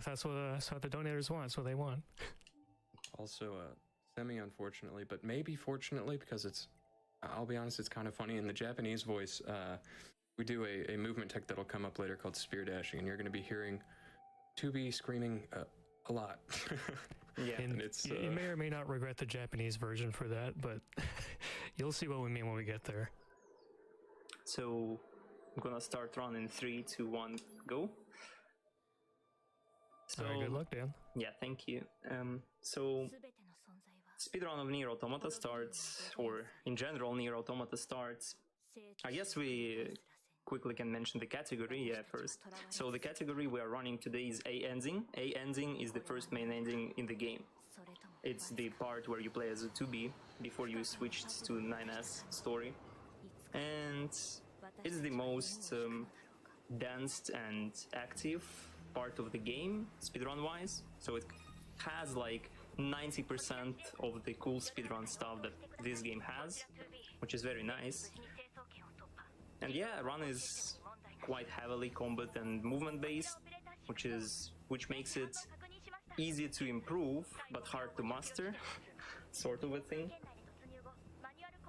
if that's what the donators want, that's what they want. Also, semi-unfortunately, but maybe fortunately, because I'll be honest, it's kind of funny. In the Japanese voice, we do a movement tech that'll come up later called spear dashing, and you're going to be hearing Tibia screaming a lot. Yeah, and it's you may or may not regret the Japanese version for that, but you'll see what we mean when we get there. So I'm gonna start running 3, 2, 1, go. So, all right, good luck, Dan. Yeah, thank you. So speedrun of Nier Automata starts, or in general Nier Automata starts. I guess we quickly can mention the category first. So the category we are running today is A ending. A ending is the first main ending in the game. It's the part where you play as a 2B before you switched to 9S story. And it's the most dense and active part of the game, speedrun-wise. So it has like 90% of the cool speedrun stuff that this game has, which is very nice. And yeah, run is quite heavily combat and movement based, which makes it easy to improve but hard to master, sort of a thing.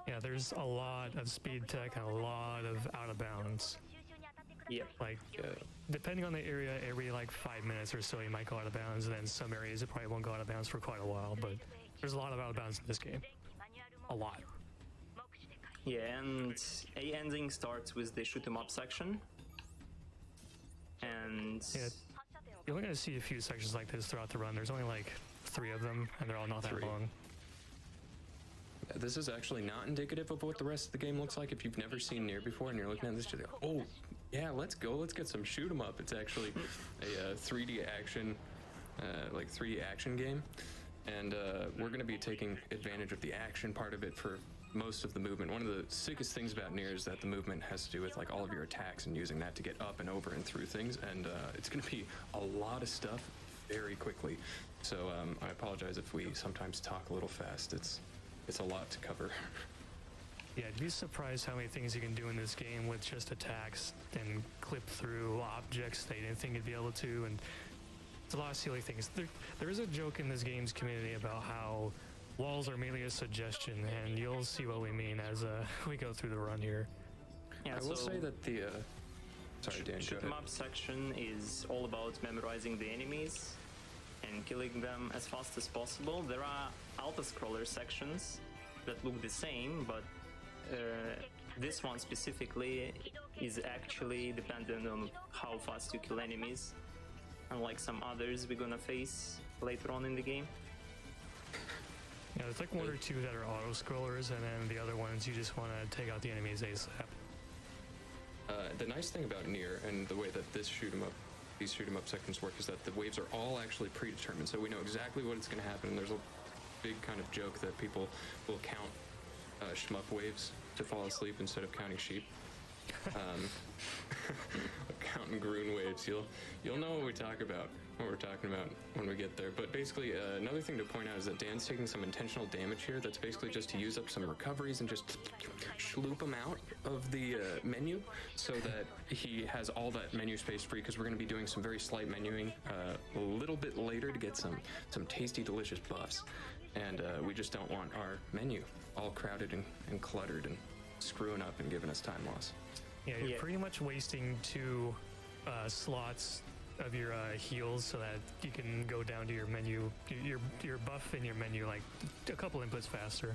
Yeah, there's a lot of speed tech and a lot of out of bounds. Yeah, like depending on the area, every like 5 minutes or so you might go out of bounds, and then some areas it probably won't go out of bounds for quite a while, but there's a lot of out of bounds in this game. A lot. Yeah, and A ending starts with the shoot 'em up section. And yeah, you're only going to see a few sections like this throughout the run. There's only like 3 of them, and they're all not that long. This is actually not indicative of what the rest of the game looks like. If you've never seen Nier before and you're looking at this, you're like, oh, yeah, let's go. Let's get some shoot 'em up. It's actually a 3D action, like 3D action game. And we're going to be taking advantage of the action part of it for most of the movement. One of the sickest things about Nier is that the movement has to do with like all of your attacks and using that to get up and over and through things. And it's going to be a lot of stuff very quickly. So I apologize if we sometimes talk a little fast. It's a lot to cover. Yeah, you'd be surprised how many things you can do in this game with just attacks and clip through objects that you didn't think you'd be able to, and it's a lot of silly things. There is a joke in this game's community about how walls are merely a suggestion, and you'll see what we mean as we go through the run here. Yeah, I will say that the sorry, Dan, shoot 'em up section is all about memorizing the enemies and killing them as fast as possible. There are auto-scroller sections that look the same, but this one specifically is actually dependent on how fast you kill enemies, unlike some others we're gonna face later on in the game. Yeah, there's like 1 or 2 that are auto-scrollers, and then the other ones you just want to take out the enemies ASAP. The nice thing about Nier and the way that these shoot 'em up sections work is that the waves are all actually predetermined, so we know exactly what is going to happen. And there's a big kind of joke that people will count shmup waves to fall asleep instead of counting sheep. Counting Groon waves. You'll know what we're talking about when we get there. But basically, another thing to point out is that Dan's taking some intentional damage here. That's basically just to use up some recoveries and just schloop them out of the menu, so that he has all that menu space free. Because we're going to be doing some very slight menuing a little bit later to get some tasty, delicious buffs, and we just don't want our menu all crowded and cluttered and screwing up and giving us time loss. Yeah, you're pretty much wasting 2 slots of your heals so that you can go down to your menu, your buff in your menu like a couple inputs faster.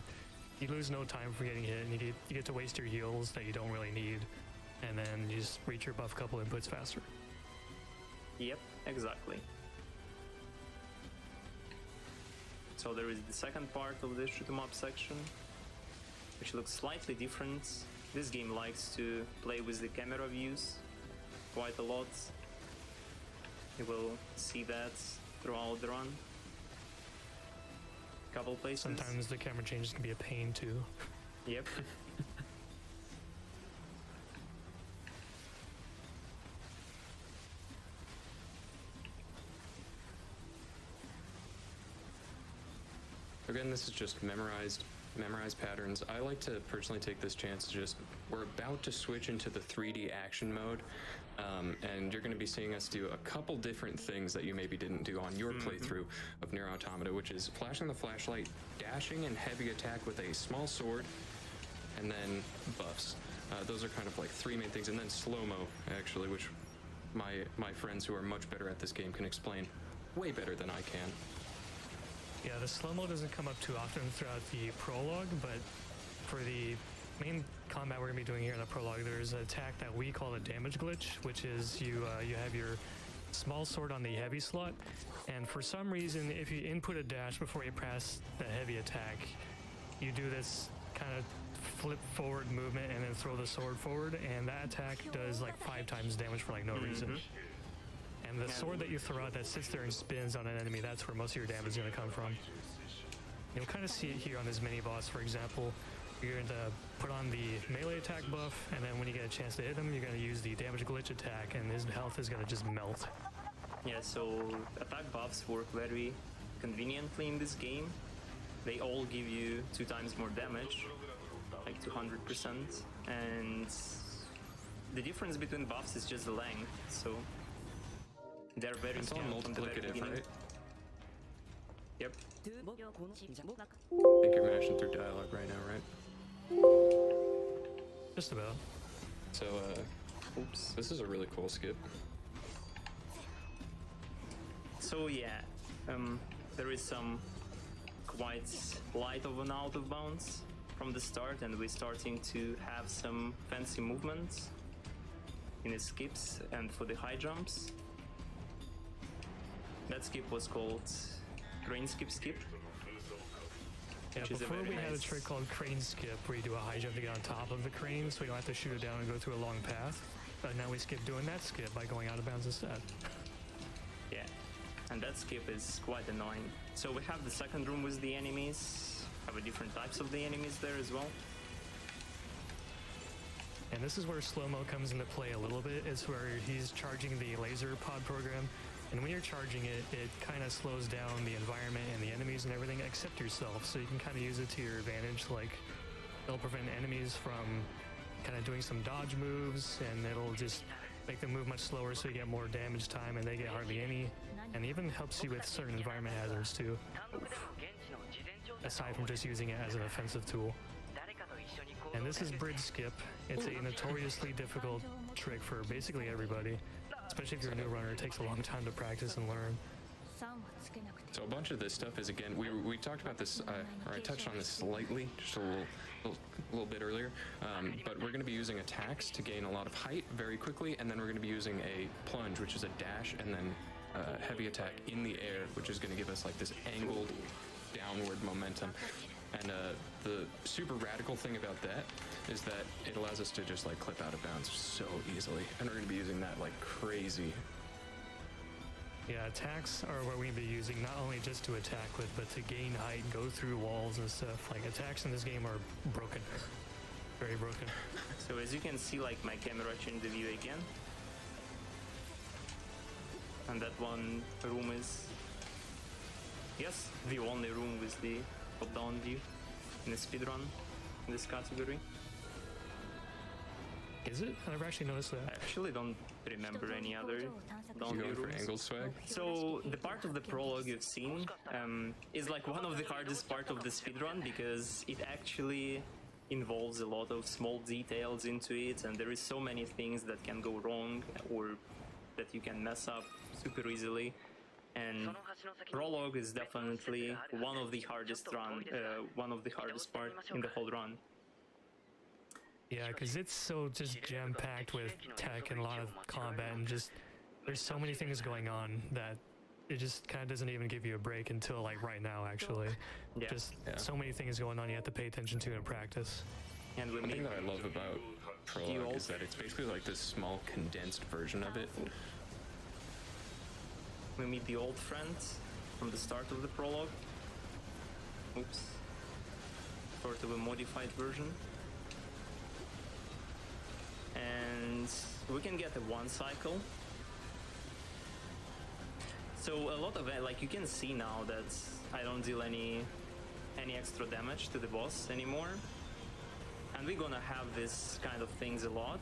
You lose no time for getting hit, and you get to waste your heals that you don't really need, and then you just reach your buff a couple inputs faster. Yep, exactly. So there is the second part of the shoot 'em up section, which looks slightly different. This game likes to play with the camera views quite a lot. You will see that throughout the run. Couple places. Sometimes the camera changes can be a pain too. Yep. Again, this is just memorized patterns. I like to personally take this chance to we're about to switch into the 3D action mode, And you're going to be seeing us do a couple different things that you maybe didn't do on your playthrough of Nier Automata, which is flashing the flashlight, dashing and heavy attack with a small sword, and then buffs. Those are kind of like three main things, and then slow-mo, actually, which my friends who are much better at this game can explain way better than I can. Yeah, the slow-mo doesn't come up too often throughout the prologue, but for the main combat we're going to be doing here in the prologue, there's an attack that we call the damage glitch, which is you have your small sword on the heavy slot, and for some reason, if you input a dash before you press the heavy attack, you do this kind of flip forward movement and then throw the sword forward, and that attack does like 5 times damage for like no reason. And the sword that you throw out that sits there and spins on an enemy, that's where most of your damage is going to come from. You'll kind of see it here on this mini boss, for example. You're going to put on the melee attack buff, and then when you get a chance to hit him, you're going to use the damage glitch attack, and his health is going to just melt. Yeah, so attack buffs work very conveniently in this game. They all give you 2 times more damage, like 200%, and the difference between buffs is just the length, so they're very It's all scaled from the very multiplicative, beginning. right? Yep. I think you're mashing through dialogue right now, right? Just about. So, oops, this is a really cool skip. So yeah, there is some quite light of an out of bounds from the start, and we're starting to have some fancy movements in the skips and for the high jumps. That skip was called crane skip. Yeah, Which is a before very we had a nice- trick called crane skip, where you do a high jump to get on top of the crane, so you don't have to shoot it down and go through a long path. But now we skip doing that skip by going out of bounds instead. Yeah, and that skip is quite annoying. So we have the second room with the enemies, have a different types of the enemies there as well. And this is where slow-mo comes into play a little bit. It's where he's charging the laser pod program, and when you're charging it, it kind of slows down the environment and the enemies and everything except yourself, so you can kind of use it to your advantage. Like, it'll prevent enemies from kind of doing some dodge moves, and it'll just make them move much slower so you get more damage time and they get hardly any, and even helps you with certain environment hazards too, aside from just using it as an offensive tool. And this is bridge skip. It's a notoriously difficult trick for basically everybody, especially if you're a new runner. It takes a long time to practice and learn. So a bunch of this stuff is, again, we talked about this, or I touched on this slightly, just a little bit earlier, but we're going to be using attacks to gain a lot of height very quickly, and then we're going to be using a plunge, which is a dash, and then heavy attack in the air, which is going to give us like this angled downward momentum. And the super radical thing about that is that it allows us to just like clip out of bounds so easily, and we're going to be using that like crazy. Yeah, attacks are what we're going to be using not only just to attack with, but to gain height, go through walls and stuff. Like, attacks in this game are broken. Very broken. So as you can see, like, my camera changed the view again. And that one room is, yes, the only room with the top-down view in the speedrun in this category. Is it? I never actually noticed I that. actually don't remember any other down You view going for rooms. angled swag? So the part of the prologue you've seen is like one of the hardest part of the speedrun, because it actually involves a lot of small details into it, and there is so many things that can go wrong or that you can mess up super easily. And prologue is definitely one of the hardest part in the whole run. Yeah, because it's so just jam-packed with tech and a lot of combat, and just there's so many things going on that it just kind of doesn't even give you a break until like right now, actually. Yeah. Just so many things going on you have to pay attention to in practice. And we The thing meet that I love about Prologue is that it's basically like this small condensed version of it. the old friends from the start of the prologue. Oops. Sort of a modified version. And we can get a one cycle. So a lot of it, like, you can see now that I don't deal any extra damage to the boss anymore. And we're gonna have this kind of things a lot.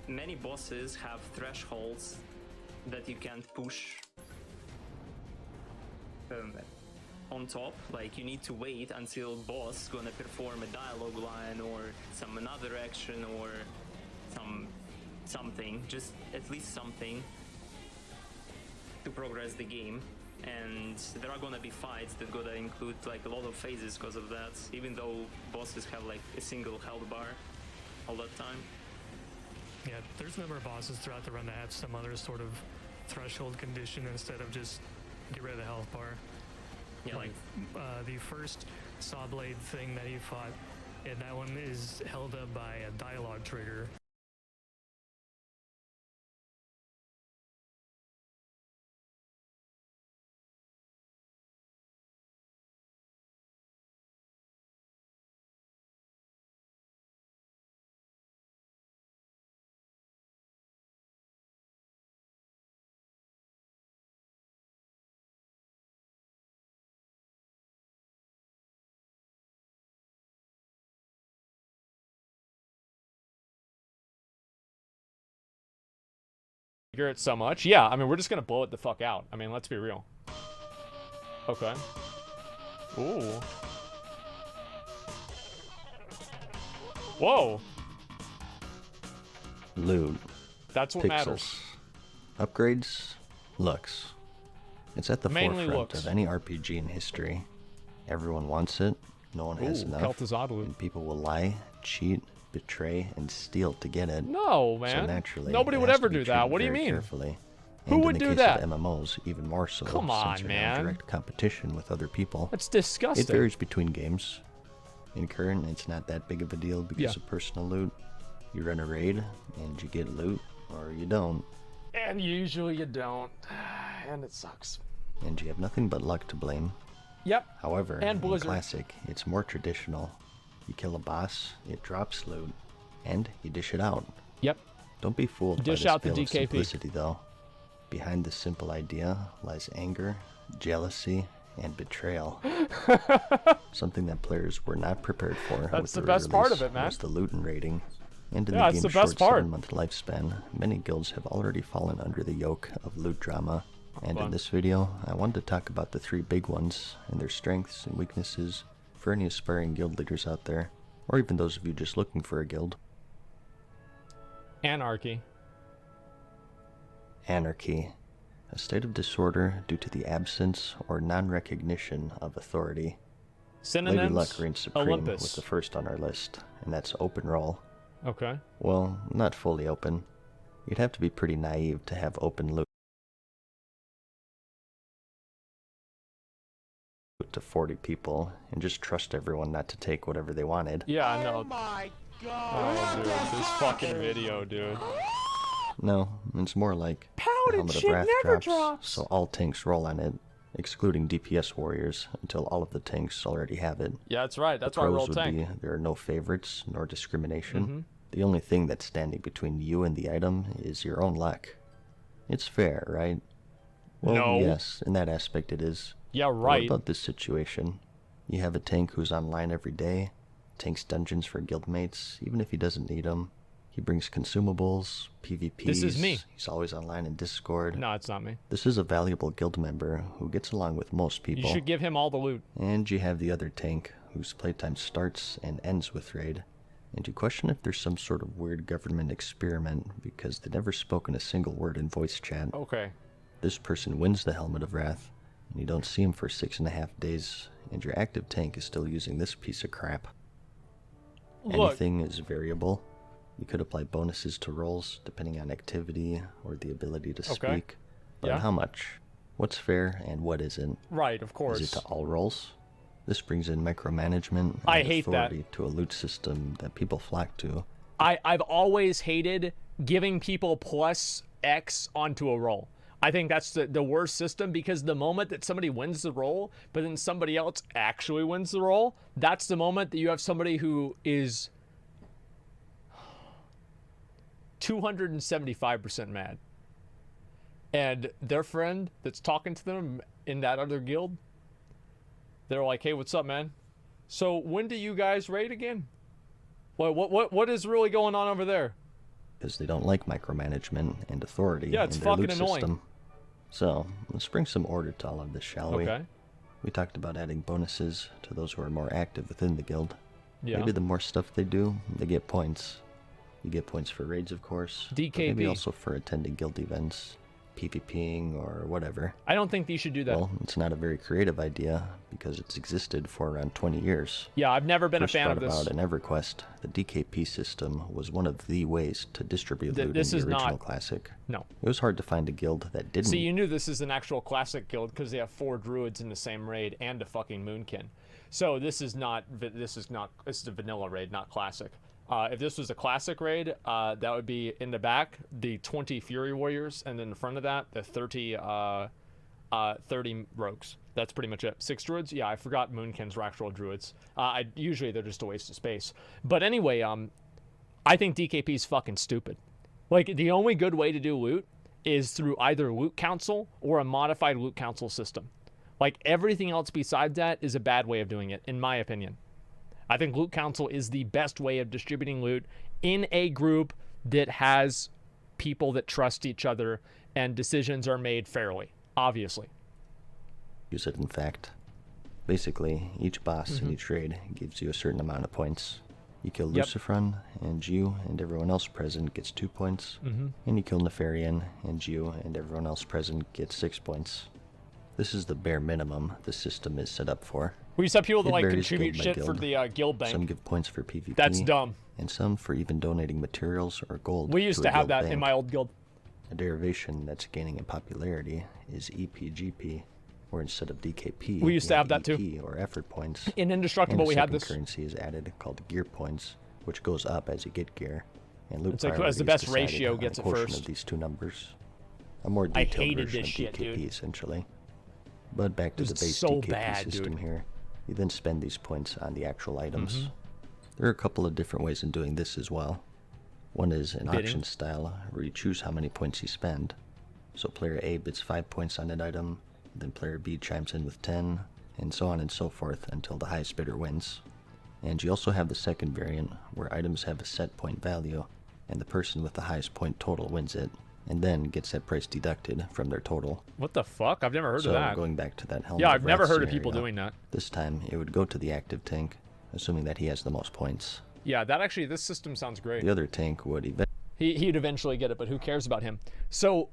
Many bosses have thresholds that you can't push on top. Like, you need to wait until boss gonna perform a dialogue line or another action or something, just at least something to progress the game. And there are gonna be fights that gonna include like a lot of phases because of that, even though bosses have like a single health bar all that time. Yeah, there's a number of bosses throughout the run that have some other sort of threshold condition instead of just get rid of the health bar. Yeah, like the first saw blade thing that you fought, and that one is held up by a dialogue trigger. It so much. Yeah, I mean, we're just gonna blow it the fuck out. I mean, let's be real. Okay. Ooh. Whoa. Loot. That's what Pixels. matters. Upgrades. Looks. It's at the Mainly forefront looks. of any RPG in history. Everyone wants it. No one has Ooh, enough. Kel'Thuzad loot. And people will lie, cheat, betray, and steal to get it. No, So man. naturally, Nobody it would has ever to be do that. treated What do you very mean? Carefully. Who And would in do the case that? of MMOs, even more so. Come since on, you're now man. in direct competition with other people. That's It disgusting. varies between games. In current, it's not that big of a deal because Yeah. of personal loot. You run a raid, and you get loot, or you don't. And usually you don't. And it sucks. And you have nothing but luck to blame. Yep. However, And in Blizzard. Classic, it's more traditional. You kill a boss, it drops loot, and you dish it out. Yep. Don't be fooled Dish by out this the veil of DKP. simplicity, though. Behind this simple idea lies anger, jealousy, and betrayal. Something that players were not prepared for. That's with the the best part of release it, man. Was the loot and raiding. And in Yeah, the it's game's the best short part. 7-month lifespan, many guilds have already fallen under the yoke of loot drama. And Fun. in this video, I wanted to talk about the 3 big ones and their strengths and weaknesses for any aspiring guild leaders out there, or even those of you just looking for a guild. Anarchy. Anarchy. A state of disorder due to the absence or non-recognition of authority. Lady Synonyms. Luck reigns supreme Olympus. with the first on our list, and that's open roll. Okay. Well, not fully open. You'd have to be pretty naive to have open loot to 40 people and just trust everyone not to take whatever they wanted. Yeah, I know. Oh my god. Oh, dude. This fucking video, dude. No, it's more like the Powdered Helmet of shit Wrath never drops, drops. so all tanks roll on it, excluding DPS warriors, until all of the tanks already have it. Yeah, that's right. That's The why I pros roll would tank. be there are no favorites nor discrimination. Mhm. The only thing that's standing between you and the item is your own luck. It's fair, right? Well, No. yes, in that aspect it is. Yeah, But right. what about this situation? You have a tank who's online every day, tanks dungeons for guildmates, even if he doesn't need them. He brings consumables, PvPs. This is me. He's always online in Discord. No, it's not me. This is a valuable guild member who gets along with most You people. should give him all the loot. And you have the other tank, whose playtime starts and ends with raid. And you question if there's some sort of weird government experiment because they never spoken a single word in voice chat. Okay. This person wins the Helmet of Wrath, and you don't see him for 6.5 days, and your active tank is still using this piece of crap. Look. Anything is variable. You could apply bonuses to rolls depending on activity or the ability to Okay. speak. But Yeah. how much? What's fair and what isn't? Right, of course. Is it to all rolls? This brings in micromanagement and I hate that. authority to a loot system that people flock to. I've always hated giving people plus X onto a roll. I think that's the worst system because the moment that somebody wins the roll, but then somebody else actually wins the roll, that's the moment that you have somebody who is 275% mad. And their friend that's talking to them in that other guild, they're like, hey, what's up, man? So when do you guys raid again? What is really going on over there? Because they don't like micromanagement and authority Yeah, it's in their fucking loot annoying. system. So, let's bring some order to all of this, shall we? Okay. We talked about adding bonuses to those who are more active within the guild. Yeah. Maybe the more stuff they do, they get points. You get points for raids, of course. but DKP. maybe also for attending guild events, PvPing, or whatever. I don't think you should do that. Well, it's not a very creative idea because it's existed for around 20 years. Yeah, I've never been First a fan of brought this. about in EverQuest, the DKP system was one of the ways to distribute loot This in is the original not- Classic. No. It was hard to find a guild that didn't. See, you knew this is an actual classic guild because they have 4 druids in the same raid and a fucking moonkin. So this is a vanilla raid, not classic. If this was a classic raid, that would be in the back, the 20 Fury Warriors, and then in front of that, the 30 rogues. That's pretty much it. 6 druids? Yeah, I forgot moonkins were actual druids. Usually they're just a waste of space. But anyway, I think DKP is fucking stupid. Like, the only good way to do loot is through either loot council or a modified loot council system. Like, everything else besides that is a bad way of doing it, in my opinion. I think loot council is the best way of distributing loot in a group that has people that trust each other and decisions are made fairly, obviously. Use it, in fact. Basically, each boss Mm-hmm. in each raid gives you a certain amount of points. You kill Yep. Lucifron, and you and everyone else present gets 2 points. Mm-hmm. And you kill Nefarian, and you and everyone else present gets 6 points. This is the bare minimum the system is set up for. We used to have people that It like varies contribute guild by shit for guild. the guild bank. Some give points for PvP. That's dumb. And some for even donating materials or gold. We used a to have guild that bank. in my old guild. A derivation that's gaining in popularity is EPGP, where instead of DKP, We used you to have that too. EP or effort points. In And Indestructible, a we had second this. currency is added called gear points, which goes up as you get gear. And loot It's like who priority has the is best decided ratio on gets a it quotient first. of these two numbers. A more I detailed hated version this of shit, DKP, dude. essentially. But back to It the was base so DKP bad, system dude. here. You then spend these points on the actual items. Mm-hmm. There are a couple of different ways in doing this as well. One is an Bidding. auction style, where you choose how many points you spend. So player A bids 5 points on an item, then player B chimes in with 10, and so on and so forth until the highest bidder wins. And you also have the second variant, where items have a set point value, and the person with the highest point total wins it, and then gets that price deducted from their total. What the fuck? I've never heard So of that. going back to that helmet Yeah, of I've never Wrath heard of people scenario, doing that. This time it would go to the active tank, assuming that he has the most points. Yeah, this system sounds great. The other tank would eventually He'd eventually get it, but who cares about him? So,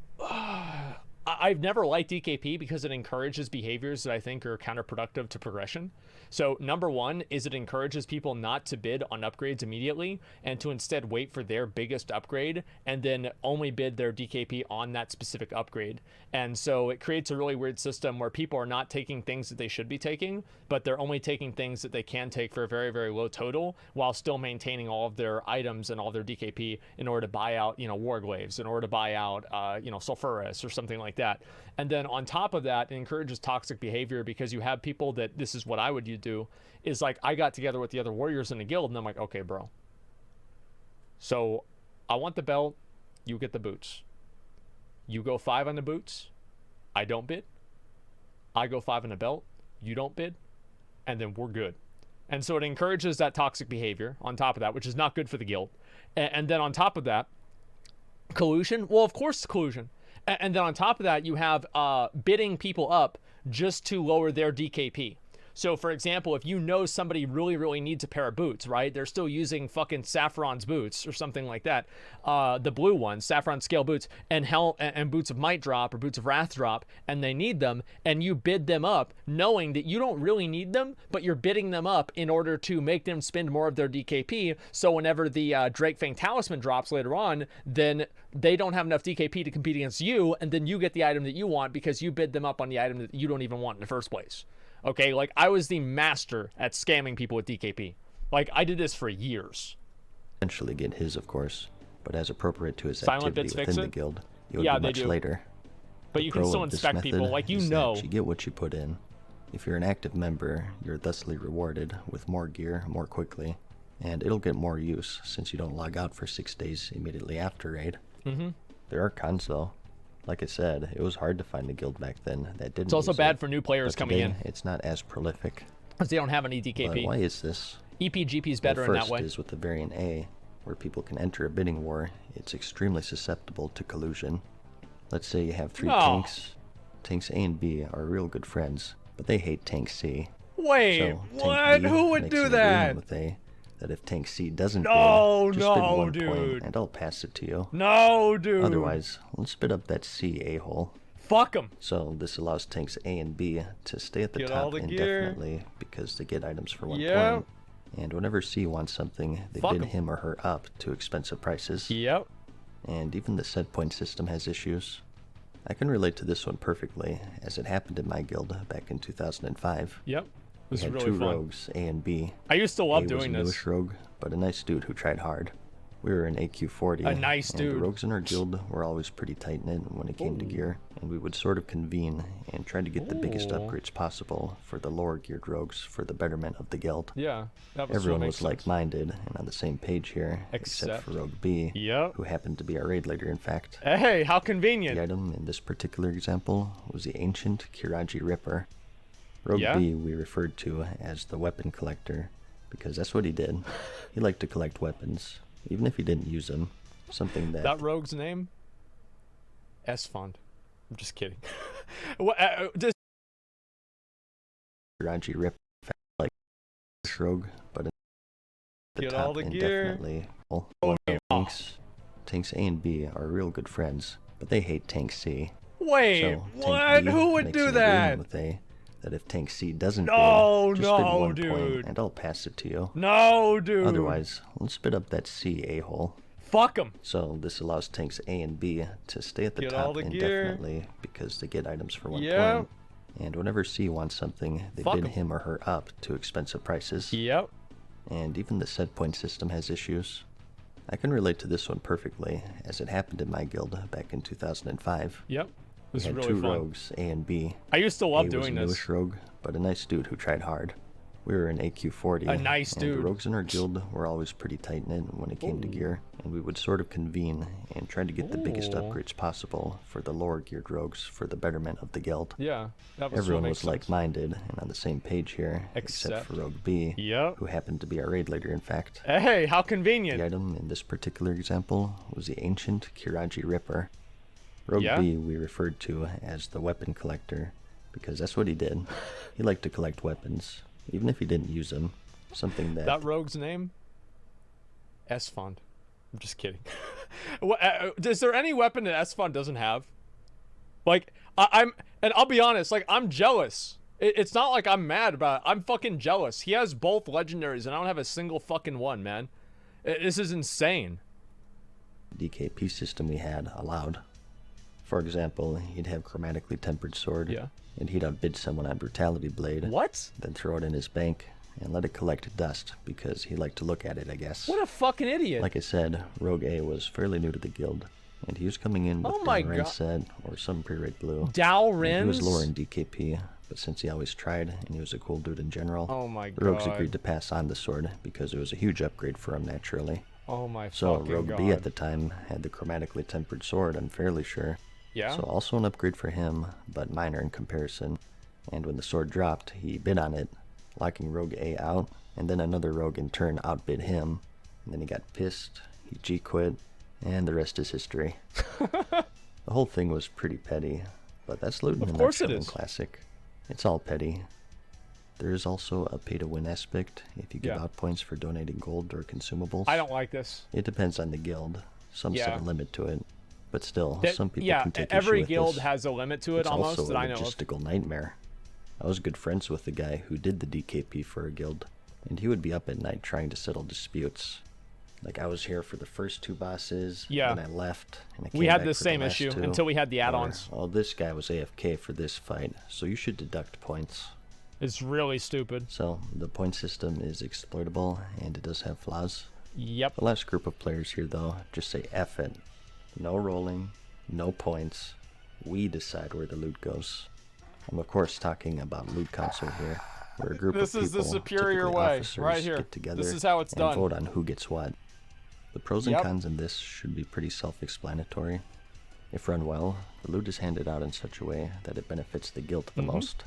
I've never liked DKP because it encourages behaviors that I think are counterproductive to progression. So, number one is it encourages people not to bid on upgrades immediately and to instead wait for their biggest upgrade and then only bid their DKP on that specific upgrade. And so it creates a really weird system where people are not taking things that they should be taking, but they're only taking things that they can take for a very, very low total while still maintaining all of their items and all their DKP in order to buy out, Warglaives, in order to buy out, Sulfuras or something like that. And then on top of that, it encourages toxic behavior because you have people that, this is what I would do, is like, I got together with the other warriors in the guild and I'm like, okay, bro. So I want the belt, you get the boots. You go 5 on the boots, I don't bid. I go 5 on the belt, you don't bid, and then we're good. And so it encourages that toxic behavior on top of that, which is not good for the guild. And then on top of that, collusion. Well, of course it's collusion. And then on top of that, you have bidding people up just to lower their DKP. So, for example, if you know somebody really, really needs a pair of boots, right? They're still using fucking Saffron's boots or something like that. The blue ones, Saffron scale boots, and boots of Might drop or boots of Wrath drop, and they need them, and you bid them up knowing that you don't really need them, but you're bidding them up in order to make them spend more of their DKP. So whenever the Drake Fang Talisman drops later on, then they don't have enough DKP to compete against you, and then you get the item that you want because you bid them up on the item that you don't even want in the first place. Okay, like, I was the master at scamming people with DKP. Like, I did this for years. eventually get his, of course, but as appropriate to his Silent activity bits fix within the it? guild, it would Yeah, be they much do. later. But The you can pro still of this inspect people, method like, you is that know. you get what you put in. If you're an active member, you're thusly rewarded with more gear more quickly, and it'll get more use since you don't log out for 6 days immediately after raid. Mm-hmm. There are cons though. Like I said, it was hard to find a guild back then that didn't. It's also use bad it. for new players But coming today, in it's not as prolific. because they don't have any But DKP. why is this? EPGP is better Well, in first that way. is with the variant A, where people can enter a bidding war. It's extremely susceptible to collusion. Let's say you have 3 No. tanks. Tanks A and B are real good friends, but they hate Tank C. Wait, So, what? Tank B Who would makes do an that? agreement with A that if Tank C doesn't No, bid, just bid no, 1 dude. point and I'll pass it to you. No, dude. Otherwise, let's bid up that C a-hole. Fuck him. So this allows tanks A and B to stay at the Get all top the gear. indefinitely because they get items for 1 Yep. point. And whenever C wants something, they Fuck bid 'em. him or her up to expensive prices. Yep. And even the set point system has issues. I can relate to this one perfectly, as it happened in my guild back in 2005. Yep. We This is had really 2 fun. rogues, A and B. I used to A love was doing a this. newish rogue, but a nice dude who tried hard. We were in AQ40. A nice and dude. The rogues in our guild were always pretty tight-knit when it came to gear, and we would sort of convene and try to get the biggest Ooh. upgrades possible for the lower geared rogues for the betterment of the guild. Yeah. That was Everyone what was makes sense. like-minded and on the same page here, except for Except- Rogue B, Yep. who happened to be our raid leader in fact. Hey, how The convenient. item in this particular example was the ancient Kiraji Ripper. Rogue Yeah? B we referred to as the weapon collector, because that's what he did. He liked to collect weapons, even if he didn't use them. Something That rogue's name? S-Fund. I'm just kidding. What, just Kiraji Ripper like rogue, but the Get top all the gear. indefinitely. Oh, Tanks A and B are real good friends, but they hate Tank C. wait, So, what? Tank B Who would makes do an that? agreement with A that if Tank C doesn't No, bid, just bid no, 1 dude. point and I'll pass it to you. No, dude. Otherwise, let's bid up that C a-hole. Fuck him. So this allows tanks A and B to stay at the Get all top the gear. indefinitely because they get items for 1 Yep. point. And whenever C wants something, they Fuck bid 'em. him or her up to expensive prices. Yep. And even the set point system has issues. I can relate to this one perfectly, as it happened in my guild back in 2005. Yep. We This is had really 2 fun. rogues, A and B. I used to love A was doing a this. newish rogue, but a nice dude who tried hard. We were in AQ40. A nice and dude. The rogues in our guild were always pretty tight-knit when it came to gear, and we would sort of convene and try to get the biggest Ooh. upgrades possible for the lower geared rogues for the betterment of the guild. Yeah. That was Everyone what was makes sense. like-minded and on the same page here, except for Except- Rogue B, Yep. who happened to be our raid leader in fact. Hey, how The convenient. item in this particular example was the ancient Kiraji Ripper. Rogue Yeah? B we referred to as the weapon collector, because that's what he did. He liked to collect weapons, even if he didn't use them. Something That rogue's name? S-Fund. I'm just kidding. What, is there any weapon that S-Fund doesn't have? Like, and I'll be honest, like, I'm jealous. It's not like I'm mad about it. I'm fucking jealous. He has both legendaries, and I don't have a single fucking one, man. This is insane. DKP system we had allowed. For example, he'd have chromatically tempered sword, Yeah. and he'd outbid someone on brutality blade, What? then throw it in his bank and let it collect dust because he liked to look at it, I guess. What a fucking idiot. Like I said, Rogue A was fairly new to the guild, and he was coming in with Oh my Ren God. set or some pre-raid blue. Dow And Rins? he was lower in DKP, but since he always tried and he was a cool dude in general, Oh my the rogues God. agreed to pass on the sword because it was a huge upgrade for him naturally. Oh my So fucking Rogue God. B at the time had the chromatically tempered sword, I'm fairly sure. Yeah? So also an upgrade for him, but minor in comparison. And when the sword dropped, he bid on it, locking Rogue A out, and then another rogue in turn outbid him. And then he got pissed, he G-quit, and the rest is history. The whole thing was pretty petty, but that's loot in Of a course it nutshell in is. Classic. It's all petty. There is also a pay-to-win aspect if you give Yeah. out points for donating gold or consumables. I don't like this. It depends on the guild. Some set Yeah. a limit to it, but still, That- some people yeah, can take every issue with guild this. has a limit to it It's almost also that a I know of. logistical nightmare. I was good friends with the guy who did the DKP for a guild, and he would be up at night trying to settle disputes. Like, I was here for the first 2 bosses, Yeah. and then I left, and I came We had back the for same last issue 2. until we had the Or, add-ons. oh, this guy was AFK for this fight, so you should deduct points. It's really stupid. So, the point system is exploitable, and it does have flaws. Yep. The last group of players here, though, just say F it. No rolling, no points. We decide where the loot goes. I'm of course talking about loot council here, where a group This of is the people, superior typically way, officers, right here. get together This is how it's and done. vote on who gets what. The pros and Yep. cons in this should be pretty self-explanatory. If run well, the loot is handed out in such a way that it benefits the guild the Mhm. most.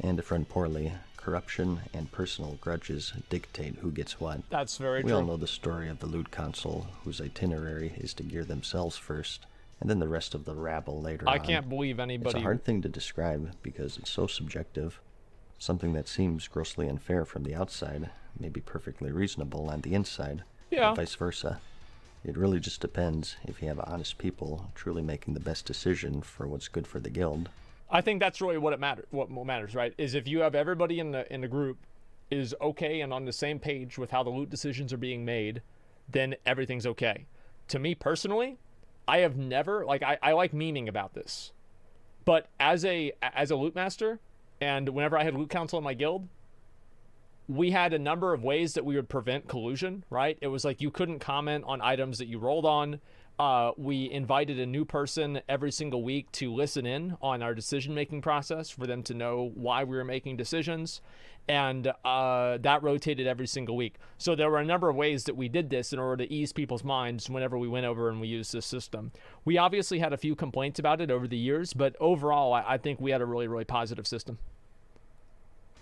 And if run poorly, corruption and personal grudges dictate who gets what. That's very We true. all know the story of the loot console, whose itinerary is to gear themselves first, and then the rest of the rabble later on. I can't believe It's anybody. a hard thing to describe because it's so subjective. Something that seems grossly unfair from the outside may be perfectly reasonable on the inside, Yeah. and vice versa. It really just depends if you have honest people truly making the best decision for what's good for the guild. I think that's really what matters, right? Is if you have everybody in the group is okay and on the same page with how the loot decisions are being made, then everything's okay. To me personally, I have never I like memeing about this, but as a loot master, and whenever I had loot council in my guild, we had a number of ways that we would prevent collusion, right? It was like you couldn't comment on items that you rolled on. We invited a new person every single week to listen in on our decision-making process for them to know why we were making decisions. And that rotated every single week. So there were a number of ways that we did this in order to ease people's minds whenever we went over and we used this system. We obviously had a few complaints about it over the years, but overall, I think we had a really, really positive system.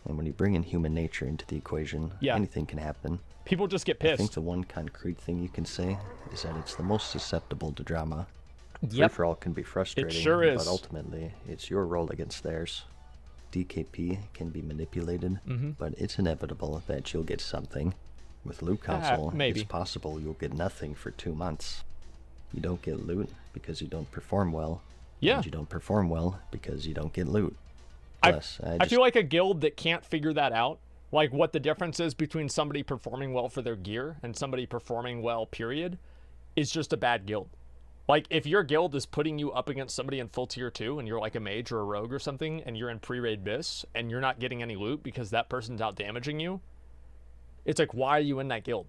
And when you bring in human nature into the equation, Yeah. anything can happen. People just get I think pissed. the one concrete thing you can say is that it's the most susceptible to drama. Yep. Free-for-all can be frustrating, sure is. but ultimately, it's your role against theirs. DKP can be manipulated, but it's inevitable that you'll get something. With loot console, maybe. it's possible you'll get nothing for 2 months. You don't get loot because you don't perform well. Yeah. And you don't perform well because you don't get loot. I Plus, I feel like a guild that can't figure that out, like what the difference is between somebody performing well for their gear and somebody performing well, period, is just a bad guild. Like, if your guild is putting you up against somebody in full tier 2 and you're like a mage or a rogue or something and you're in pre-raid bis and you're not getting any loot because that person's out damaging you, it's like, why are you in that guild?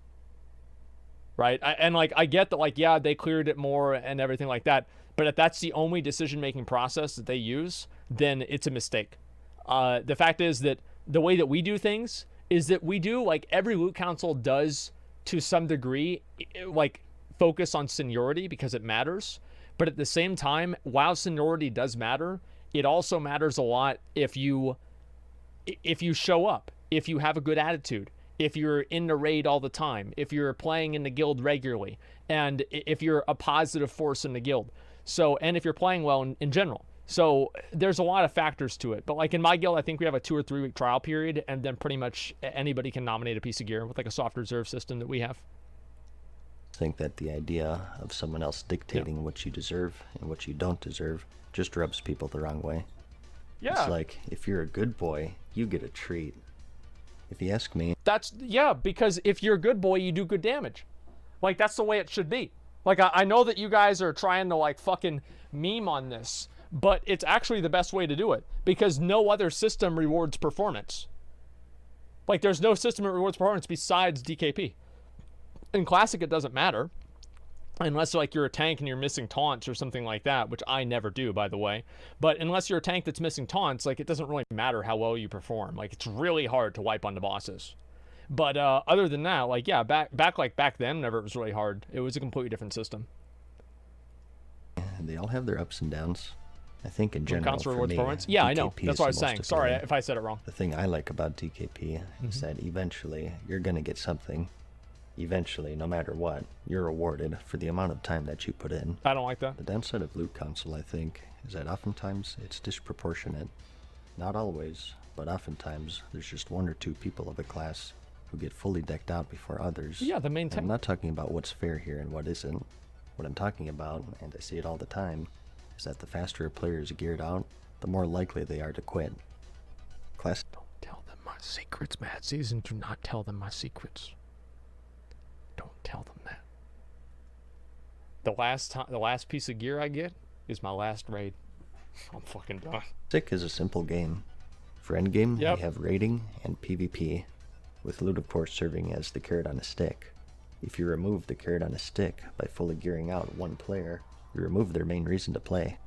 Right? I get that, like, yeah, they cleared it more and everything like that, but if that's the only decision-making process that they use, then it's a mistake. The fact is that the way that we do things is that we do, like, every loot council does to some degree, like, focus on seniority because it matters. But at the same time, while seniority does matter, it also matters a lot if you show up, if you have a good attitude, if you're in the raid all the time, if you're playing in the guild regularly, and if you're a positive force in the guild. So, and if you're playing well in general. So there's a lot of factors to it. But like in my guild, I think we have a 2 or 3 week trial period, and then pretty much anybody can nominate a piece of gear with like a soft reserve system that we have. I think that the idea of someone else dictating what you deserve and what you don't deserve just rubs people the wrong way. Yeah. It's like, if you're a good boy, you get a treat. If you ask me, Yeah, because if you're a good boy, you do good damage. Like, that's the way it should be. Like, I know that you guys are trying to, like, fucking meme on this, but it's actually the best way to do it because no other system rewards performance. Like, there's no system that rewards performance besides DKP. In Classic, it doesn't matter. Unless, like, you're a tank and you're missing taunts or something like that, which I never do, by the way. But unless you're a tank that's missing taunts, like, it doesn't really matter how well you perform. Like, it's really hard to wipe on the bosses. But other than that, like, yeah, back then, whenever it was really hard, it was a completely different system. they all have their ups and downs. I think in general, Console for rewards me, performance? Yeah, I know. DKP That's is what I the was saying. most Sorry appealing. if I said it wrong. The thing I like about DKP is that eventually you're going to get something. Eventually, no matter what, you're rewarded for the amount of time that you put in. I don't like that. The downside of loot console, I think, is that oftentimes it's disproportionate. Not always, but oftentimes there's just 1 or 2 people of a class who get fully decked out before others. Yeah, the main And I'm not talking about what's fair here and what isn't. What I'm talking about, and I see it all the time, is that the faster a player is geared out, the more likely they are to quit. Class. Don't tell them my secrets, Mad Season. Do not tell them my secrets. Don't tell them that. The last piece of gear I get is my last raid. I'm fucking done. Sick is a simple game. For endgame, Yep. we have raiding and PvP, with loot of course serving as the carrot on a stick. If you remove the carrot on a stick by fully gearing out one player, you remove their main reason to play.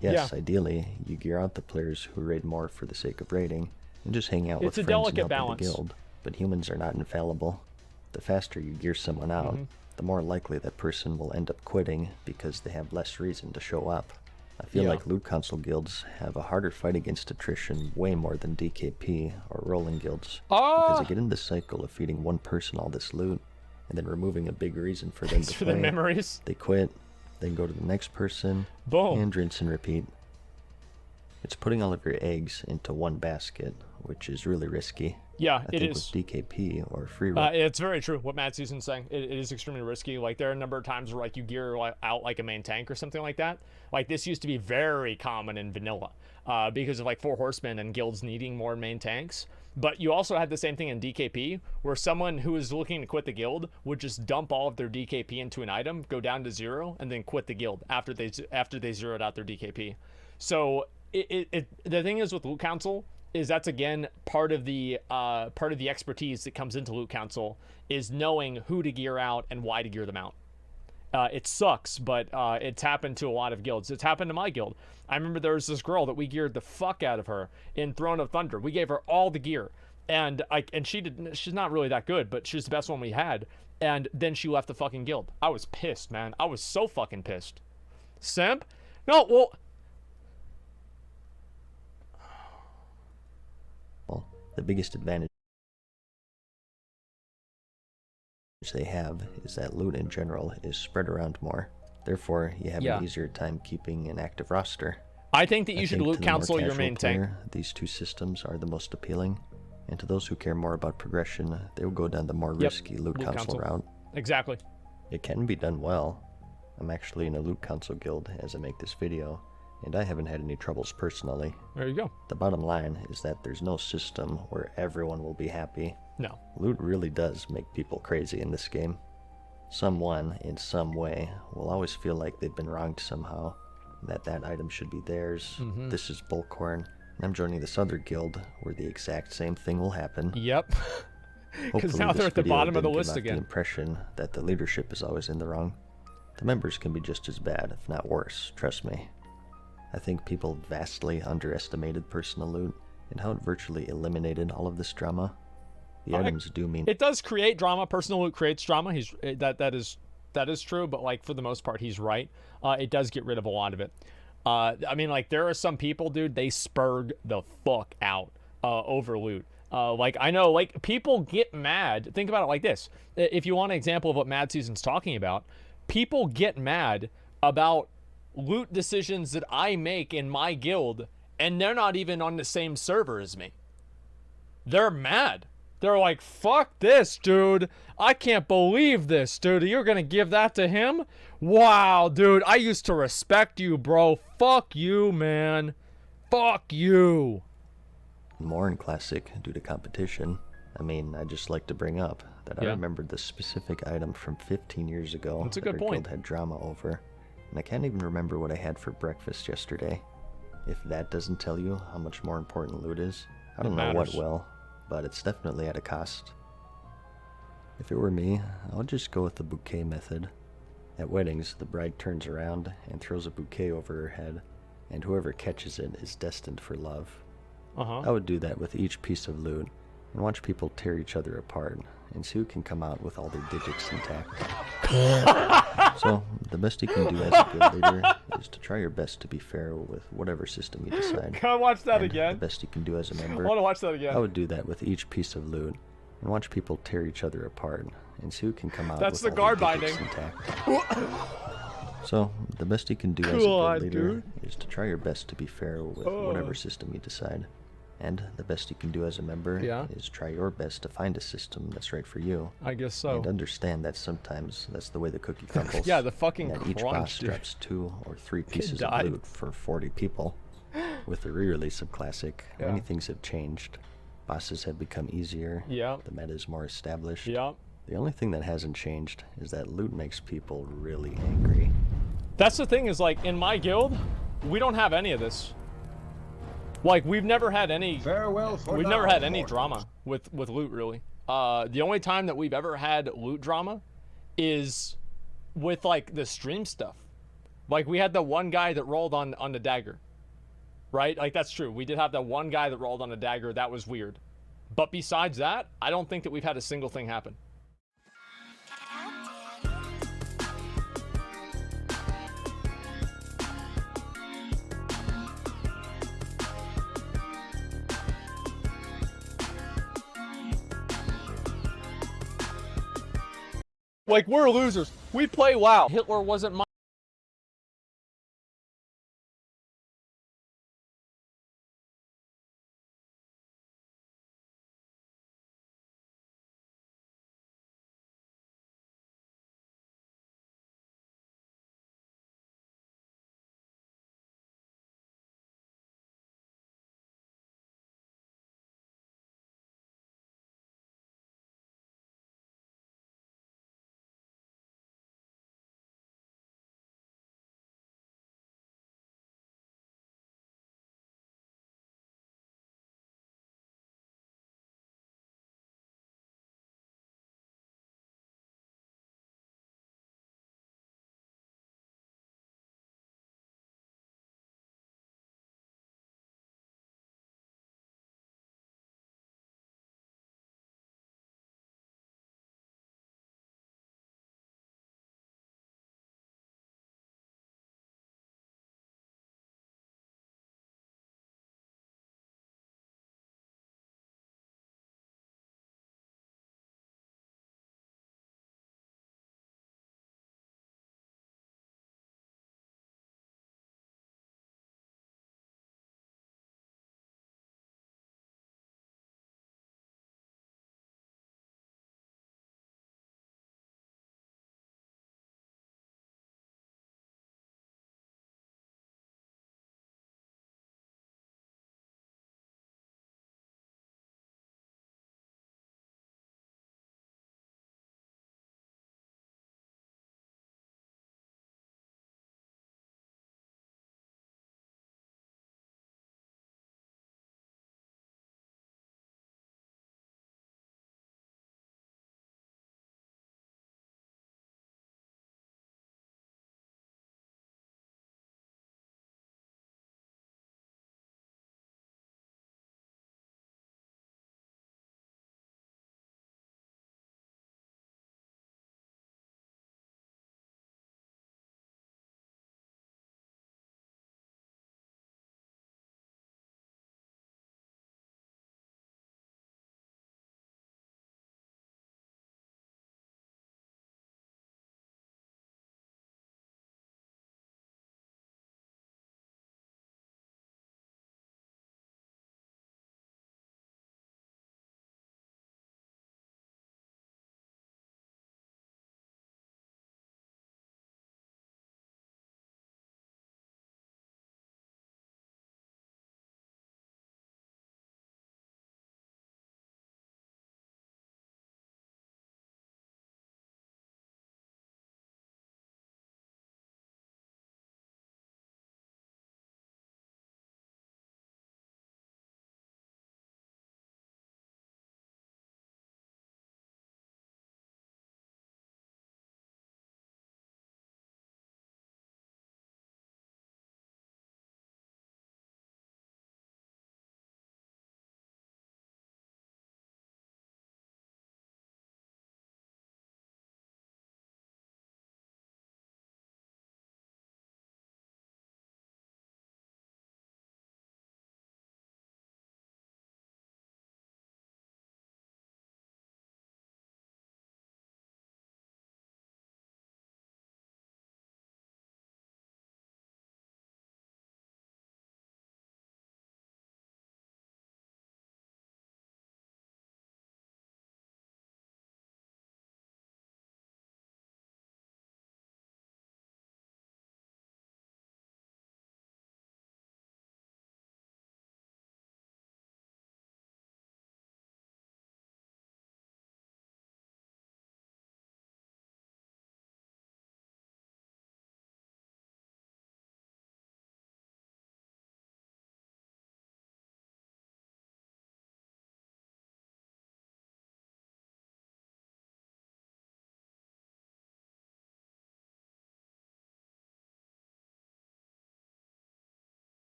Yes, Yeah. ideally, you gear out the players who raid more for the sake of raiding, and just hang out It's a with friends and delicate help in the balance. guild. But humans are not infallible. The faster you gear someone out, the more likely that person will end up quitting because they have less reason to show up. I feel like loot console guilds have a harder fight against attrition way more than DKP or rolling guilds. Because they get in the cycle of feeding one person all this loot, and then removing a big reason for them to for play. the memories. They quit, then go to the next person, Boom. and rinse and repeat. It's putting all of your eggs into one basket, which is really risky. Yeah, I it think is. with DKP or free It's very true what Matt Season's saying. It is extremely risky. Like, there are a number of times where, like, you gear out like a main tank or something like that. Like, this used to be very common in vanilla because of like 4 horsemen and guilds needing more main tanks. But you also had the same thing in DKP, where someone who is looking to quit the guild would just dump all of their DKP into an item, go down to 0, and then quit the guild after they zeroed out their DKP. So the thing is with Loot Council is that's again part of the expertise that comes into Loot Council is knowing who to gear out and why to gear them out. It sucks, but it's happened to a lot of guilds. It's happened to my guild. I remember there was this girl that we geared the fuck out of her in Throne of Thunder. We gave her all the gear, and she's not really that good, but she's the best one we had. And then she left the fucking guild. I was pissed, man. I was so fucking pissed. Simp? No, well. The biggest advantage they have is that loot in general is spread around more. Therefore, you have an easier time keeping an active roster. I think that you should Loot Council your main tank. These two systems are the most appealing, and to those who care more about progression, they will go down the more risky loot council route. Exactly. It can be done well. I'm actually in a loot council guild as I make this video, and I haven't had any troubles personally. There you go. The bottom line is that there's no system where everyone will be happy. No. Loot really does make people crazy in this game. Someone, in some way, will always feel like they've been wronged somehow, that item should be theirs, this is Bullcorn, and I'm joining this other guild where the exact same thing will happen. Yep. Because now they're at the bottom of the list again. The impression that the leadership is always in the wrong. The members can be just as bad, if not worse, trust me. I think people vastly underestimated personal loot and how it virtually eliminated all of this drama. The items do mean it does create drama. Personal loot creates drama. That is true, but like for the most part, he's right. It does get rid of a lot of it. I mean, like there are some people, dude, they spurg the fuck out over loot. Like I know, like people get mad. Think about it like this: if you want an example of what Mad Season's talking about, people get mad about loot decisions that I make in my guild, and they're not even on the same server as me. They're mad. They're like, fuck this, dude. I can't believe this, dude. You're gonna give that to him? Wow, dude. I used to respect you, bro. Fuck you, man. Fuck you. More in Classic due to competition. I mean, I just like to bring up that I remembered the specific item from 15 years ago. That's a good point. Guild had drama over, and I can't even remember what I had for breakfast yesterday. If that doesn't tell you how much more important loot is, I don't know what will. But it's definitely at a cost. If it were me, I would just go with the bouquet method. At weddings, the bride turns around and throws a bouquet over her head, and whoever catches it is destined for love. I would do that with each piece of loot, and watch people tear each other apart, and see who can come out with all their digits intact. So, the best you can do as a guild leader is to try your best to be fair with whatever system you decide. Can I watch that again? The best you can do as a member. I want to watch that again. I would do that with each piece of loot, and watch people tear each other apart, and see who can come out That's with the all guard their digits binding. intact. So, the best you can do as a guild leader is to try your best to be fair with whatever system you decide. And the best you can do as a member is try your best to find a system that's right for you. I guess so. And understand that sometimes that's the way the cookie crumbles. Yeah, the fucking and that each crunch, boss dude. drops 2 or 3 pieces of loot for 40 people. With the re-release of Classic, many things have changed. Bosses have become easier. Yeah. The meta is more established. Yeah. The only thing that hasn't changed is that loot makes people really angry. That's the thing is, like, in my guild, we don't have any of this. Like, we've never had any drama with loot, really. The only time that we've ever had loot drama is with, like, the stream stuff. Like, we had the one guy that rolled on the dagger. Right? Like, that's true. We did have that one guy that rolled on a dagger. That was weird. But besides that, I don't think that we've had a single thing happen. Like, we're losers. We play WoW. Hitler wasn't my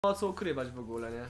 O co ukrywać w ogóle, nie?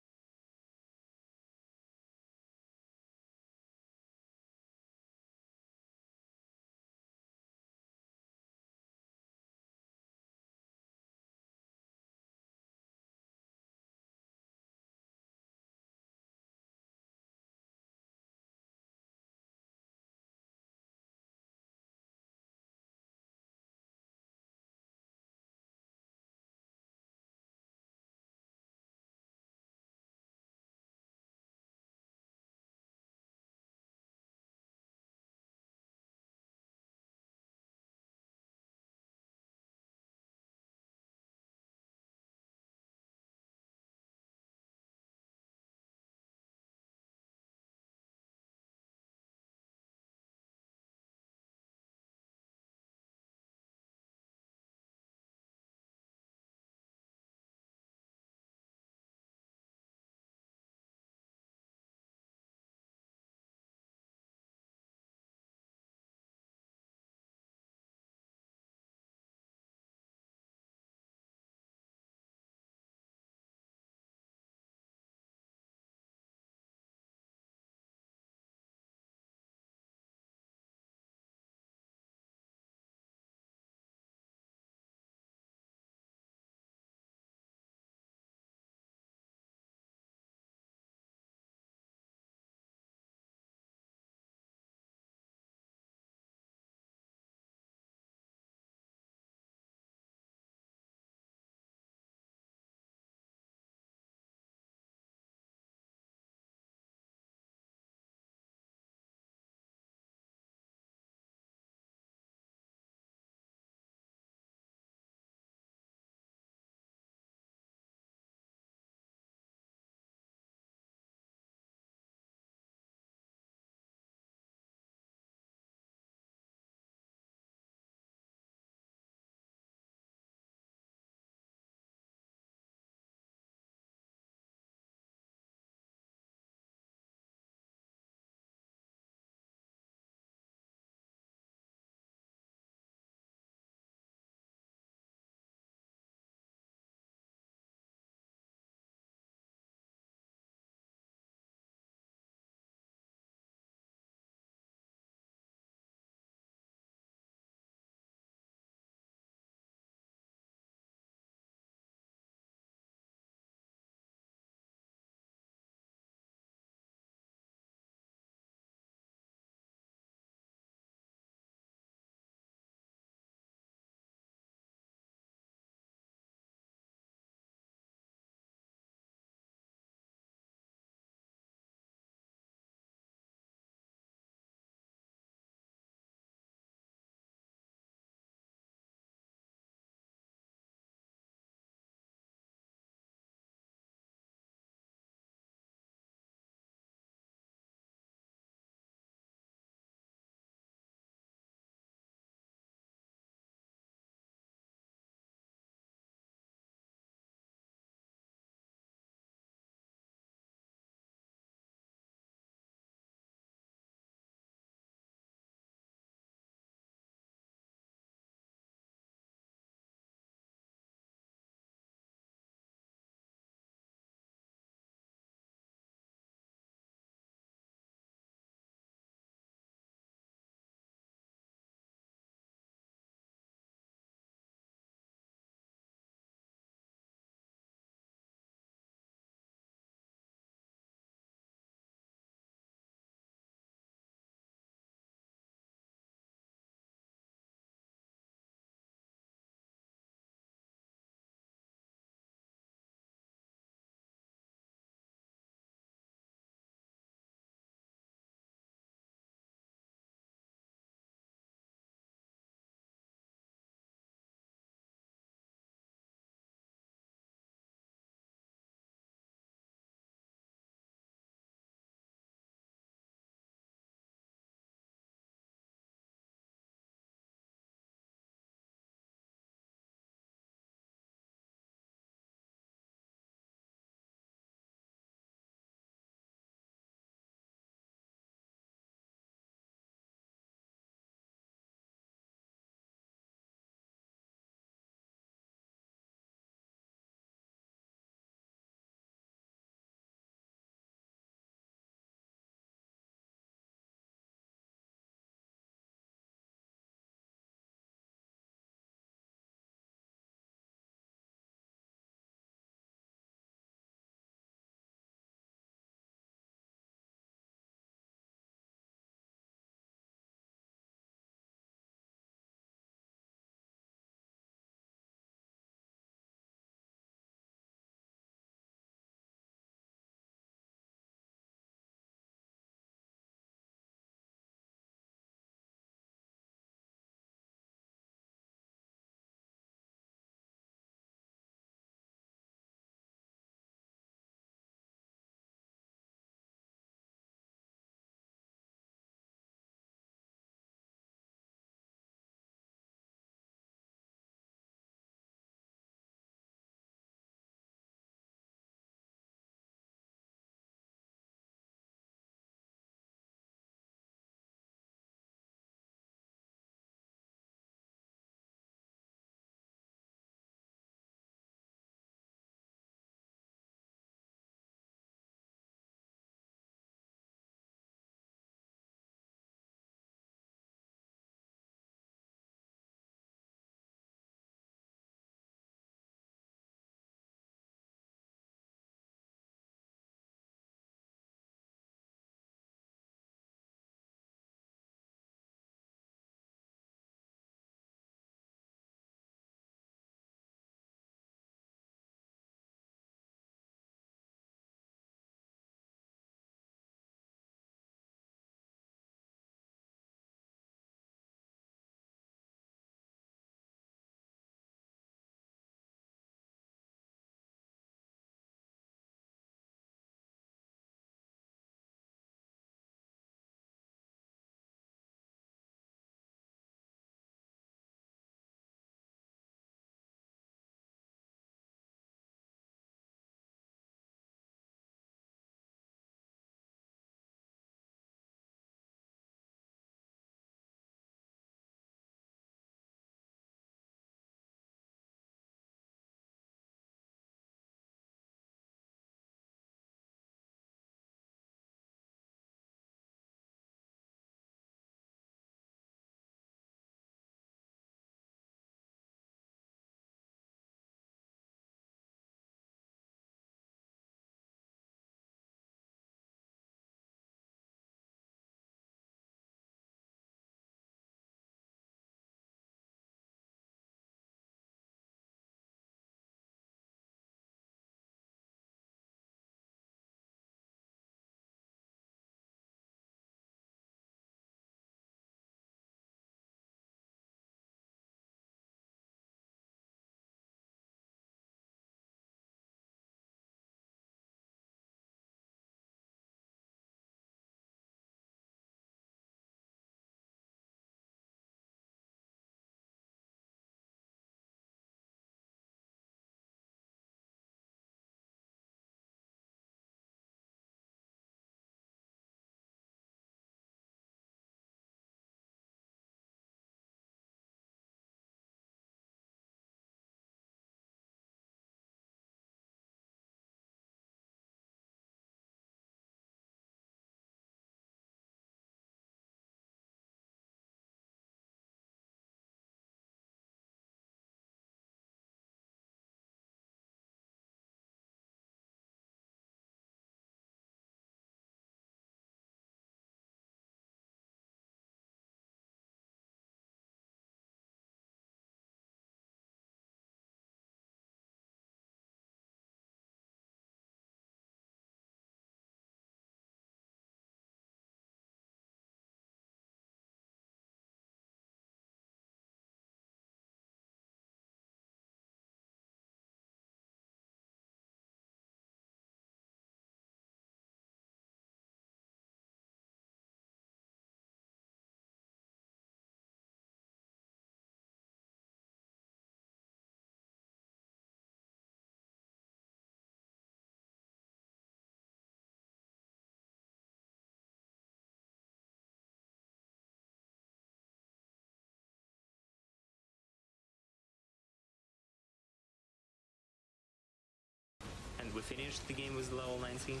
we finished the game with level 19.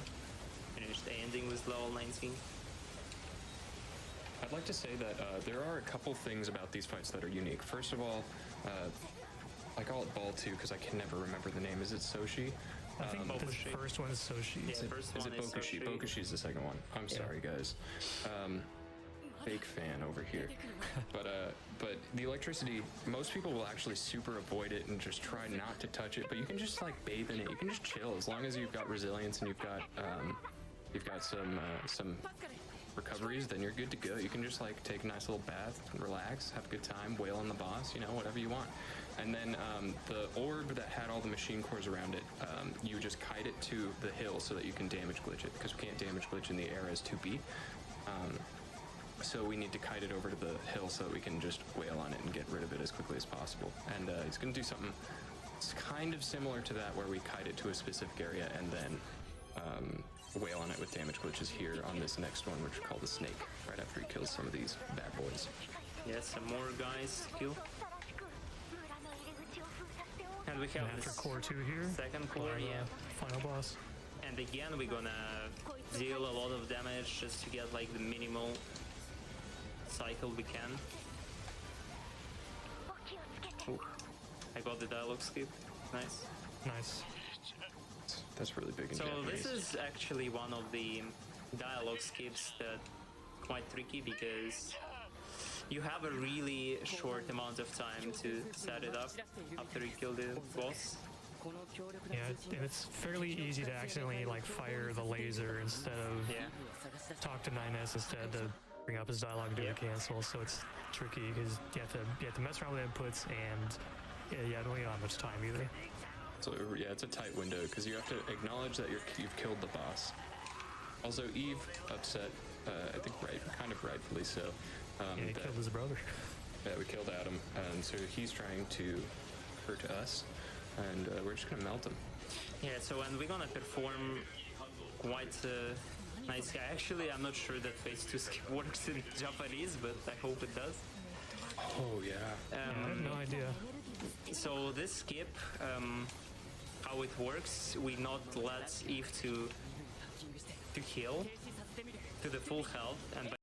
Finished the ending with level 19. I'd like to say that there are a couple things about these fights that are unique. First of all, I call it Ball 2 because I can never remember the name. Is it Soshi? I think the first one is Soshi. Yeah, Is it Bokushi? Bokushi is the second one. I'm sorry, guys. Fake fan over here. But the electricity, most people will actually super avoid it and just try not to touch it. But you can just like bathe in it. You can just chill as long as you've got resilience and you've got some recoveries. Then you're good to go. You can just like take a nice little bath, relax, have a good time, wail on the boss. You know, whatever you want. And then the orb that had all the machine cores around it, you just kite it to the hill so that you can damage glitch it, because we can't damage glitch in the air as 2B. So we need to kite it over to the hill so that we can just wail on it and get rid of it as quickly as possible. And he's going to do something kind of similar to that, where we kite it to a specific area and then wail on it with damage glitches here on this next one, which is called the Snake, right after he kills some of these bad boys. Yeah, some more guys to kill. And we have After this core 2 here. second core, yeah. Final boss. And again, we're gonna deal a lot of damage just to get like the minimal cycle we can. Ooh, I got the dialogue skip. Nice. Nice. That's really big in So Japanese. this is actually one of the dialogue skips that quite tricky, because you have a really short amount of time to set it up after you kill the boss. Yeah, and it's fairly easy to accidentally like fire the laser instead of Yeah. talk to 9S instead to bring up his dialogue and do Yeah. a cancel. So it's tricky because you have to mess around with inputs, and you don't have much time either. So yeah, it's a tight window because you have to acknowledge that you've killed the boss. Also, Eve upset, I think kind of rightfully so. Yeah, he that- killed his brother. Yeah, we killed Adam, and so he's trying to hurt us, and we're just gonna melt him. Yeah, so and we're gonna perform quite nice guy. Actually, I'm not sure that phase 2 skip works in Japanese, but I hope it does. Oh yeah. I have no idea. So this skip, how it works, we not let Eve to heal to the full health, and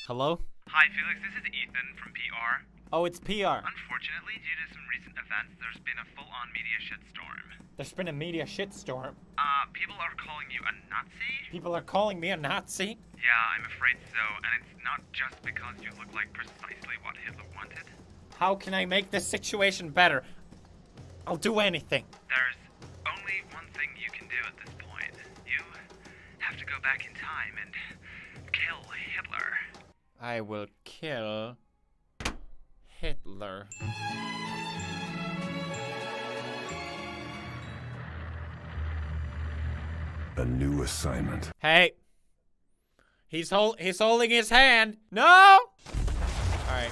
Hello? Hi, Felix. This is Ethan from PR. Oh, it's PR. Unfortunately, due to some recent events, there's been a full-on media shitstorm. There's been a media shitstorm. People are calling you a Nazi? People are calling me a Nazi? Yeah, I'm afraid so, and it's not just because you look like precisely what Hitler wanted. How can I make this situation better? I'll do anything. There's only one thing you can do at this point. You have to go back in time and kill Hitler. I will kill Hitler. A new assignment. Hey. He's holding his hand. No! Alright.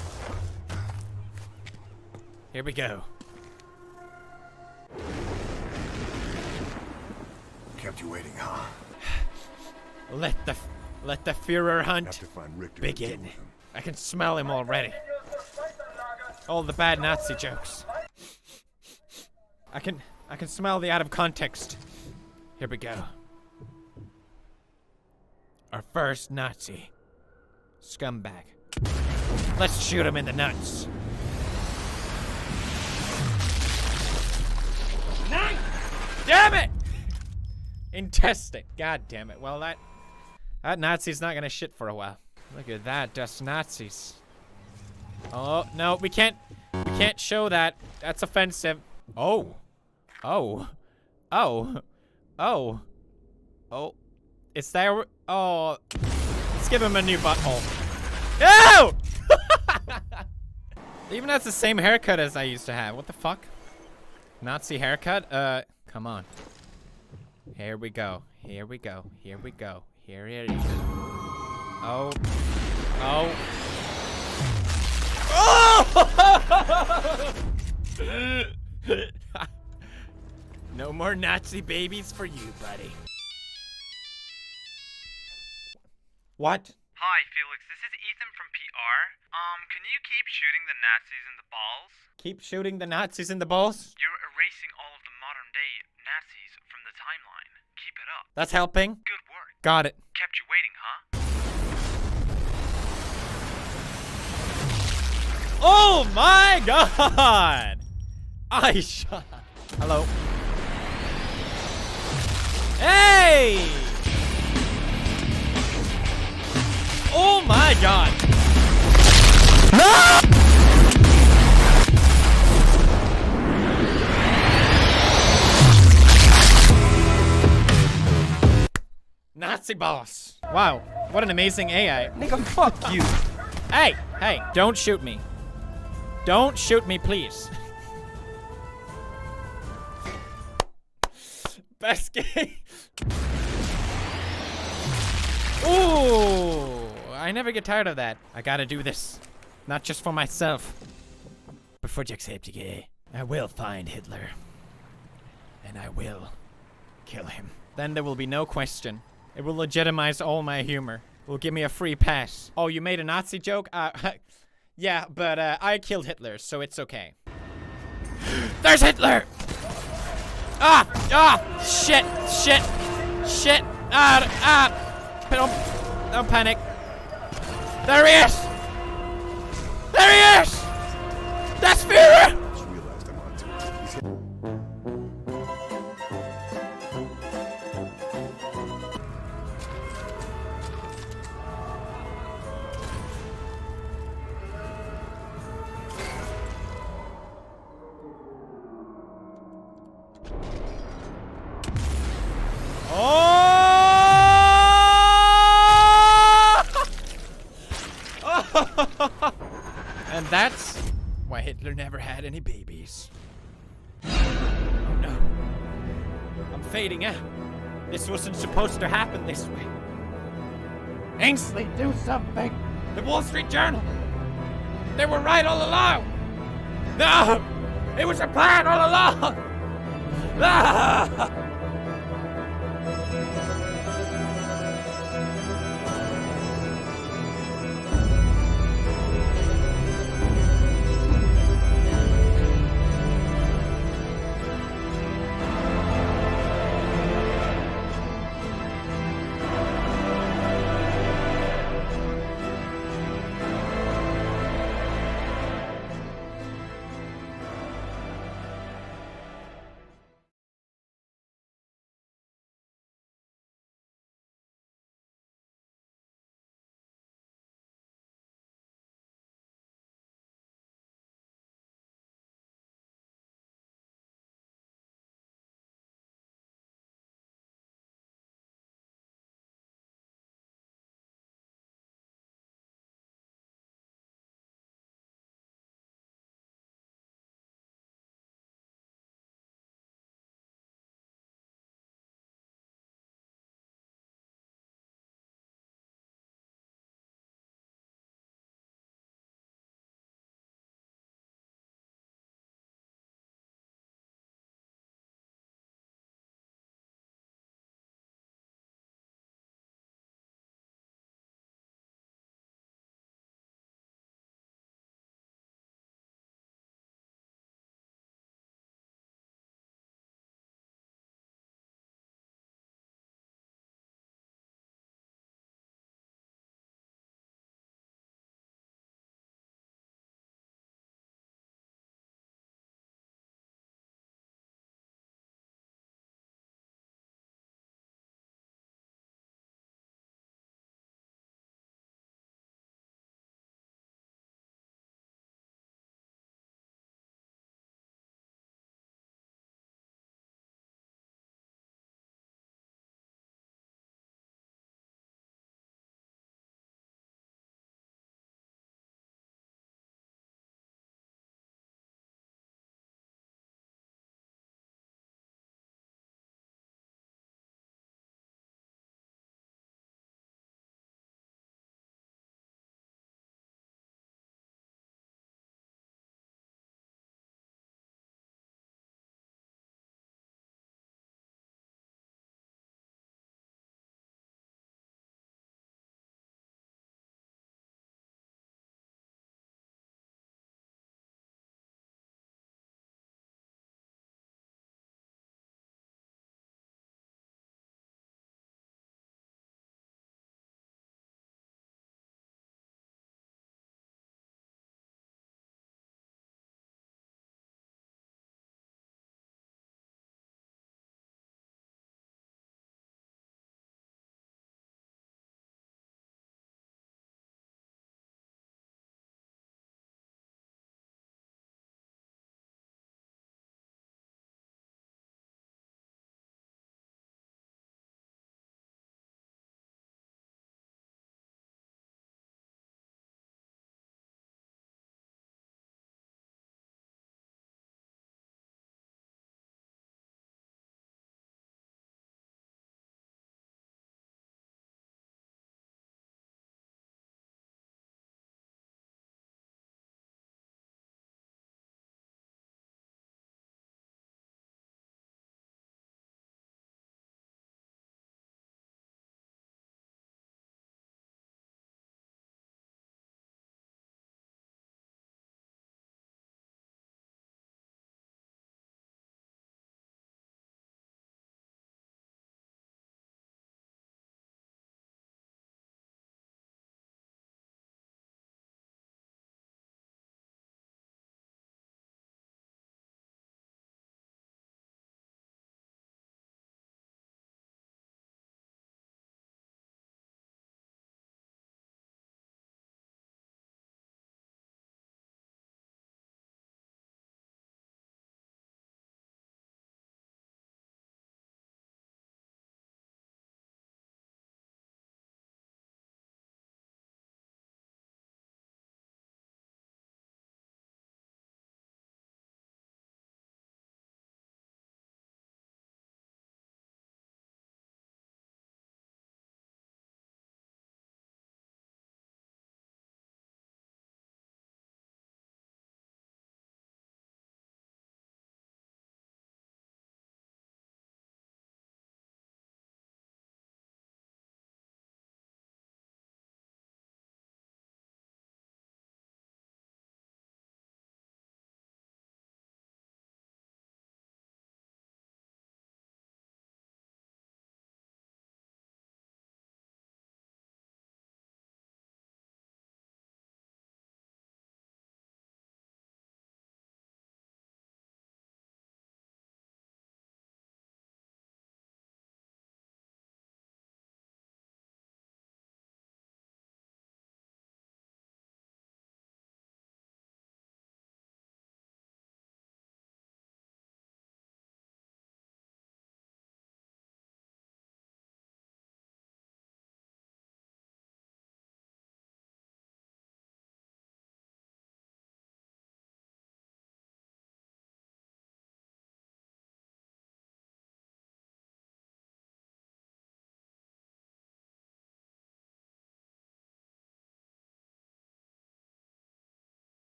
Here we go. Kept you waiting, huh? Let the Führer hunt Have to find Richter and deal begin. with him. I can smell him already. All the bad Nazi jokes. I can smell the out of context. Here we go. Our first Nazi. Scumbag. Let's shoot him in the nuts. Nice! Damn it! Intestine. God damn it. Well, that Nazi's not gonna shit for a while. Look at that, that's Nazis. Oh, no, we can't show that. That's offensive. Oh. Oh. Oh. Oh. Oh. Is there, oh. Let's give him a new butthole. No! Even has the same haircut as I used to have. What the fuck? Nazi haircut? Come on. Here we go. Here we go. Here we go. Here it is. Oh. Oh. Oh! No more Nazi babies for you, buddy. What? Hi, Felix. This is Ethan from PR. Can you keep shooting the Nazis in the balls? Keep shooting the Nazis in the balls? You're erasing all of the modern-day Nazis from the timeline. Keep it up. That's helping. Good work. Got it. Kept you waiting, huh? Oh my god! I shot. Hello. Hey! Oh my god! No! Nazi boss. Wow, what an amazing AI. Nigga, fuck you. Hey, hey, don't shoot me. Don't shoot me, please. Best game. Ooh, I never get tired of that. I gotta do this. Not just for myself, but for Jacksepticeye. I will find Hitler. And I will kill him. Then there will be no question. It will legitimize all my humor. It will give me a free pass. Oh, you made a Nazi joke? Yeah, but I killed Hitler, so it's okay. There's Hitler! Ah! Ah! Shit! Shit! Shit! Don't panic. There he is! There he is! That's Führer! Just realized I'm on to it. He's hit. And that's why Hitler never had any babies. Oh no. I'm fading out. This wasn't supposed to happen this way. Ainsley, do something! The Wall Street Journal! They were right all along! No! It was a plan all along! Ah!